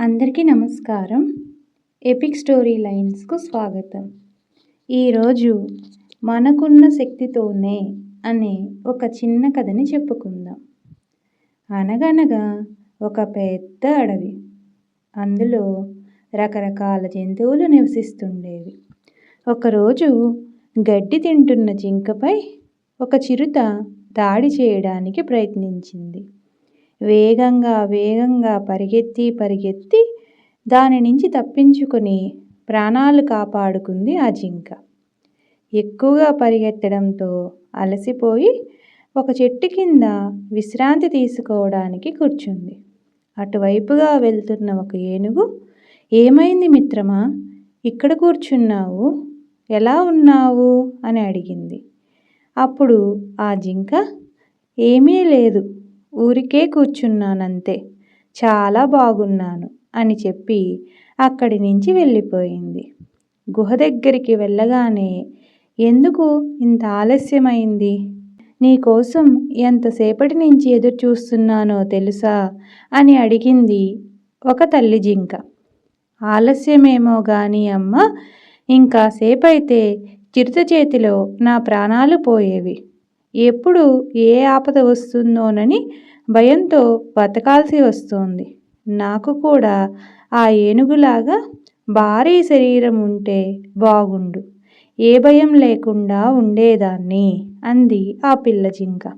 అందరికీ నమస్కారం. Epic story లైన్స్కు స్వాగతం. ఈరోజు మనకున్న శక్తితోనే అనే ఒక చిన్న కథని చెప్పుకుందాం. అనగనగా ఒక పెద్ద అడవి. అందులో రకరకాల జంతువులు నివసిస్తుండేవి. ఒకరోజు గడ్డి తింటున్న జింకపై ఒక చిరుత దాడి చేయడానికి ప్రయత్నించింది. వేగంగా పరిగెత్తి దాని నుంచి తప్పించుకొని ప్రాణాలు కాపాడుకుంది ఆ జింక. ఎక్కువగా పరిగెత్తడంతో అలసిపోయి ఒక చెట్టు కింద విశ్రాంతి తీసుకోవడానికి కూర్చుంది. అటువైపుగా వెళ్తున్న ఒక ఏనుగు, "ఏమైంది మిత్రమా, ఇక్కడ కూర్చున్నావు? ఎలా ఉన్నావు?" అని అడిగింది. అప్పుడు ఆ జింక, "ఏమీ లేదు, ఊరికే కూర్చున్నానంతే, చాలా బాగున్నాను" అని చెప్పి అక్కడి నుంచి వెళ్ళిపోయింది. గుహ దగ్గరికి వెళ్ళగానే, "ఎందుకు ఇంత ఆలస్యమైంది? నీకోసం ఎంతసేపటి నుంచి ఎదురు చూస్తున్నానో తెలుసా?" అని అడిగింది ఒక తల్లి జింక. "ఆలస్యమేమో గాని అమ్మ, ఇంకాసేపైతే చిరుత చేతిలో నా ప్రాణాలు పోయేవి. ఎప్పుడు ఏ ఆపద వస్తుందోనని భయంతో బతకాల్సి వస్తోంది. నాకు కూడా ఆ ఏనుగులాగా భారీ శరీరం ఉంటే బాగుండు, ఏ భయం లేకుండా ఉండేదాన్ని" అంది ఆ పిల్ల జింక.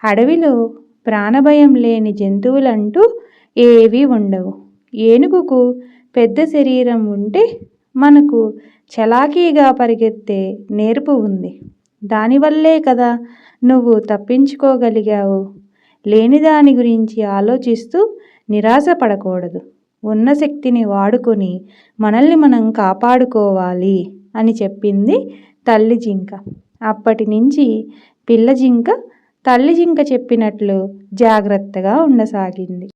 అడవిలో ప్రాణభయం లేని జంతువులంటూ ఏవీ ఉండవు. ఏనుగుకు పెద్ద శరీరం ఉంటే మనకు చలాకీగా పరిగెత్తే నేర్పు ఉంది. దానివల్లే కదా నువ్వు తప్పించుకోగలిగావు. లేని దాని గురించి ఆలోచిస్తూ నిరాశపడకూడదు. ఉన్న శక్తిని వాడుకొని మనల్ని మనం కాపాడుకోవాలి అని చెప్పింది తల్లి జింక. అప్పటి నుంచి పిల్ల జింక తల్లి జింక చెప్పినట్లు జాగ్రత్తగా ఉండసాగింది.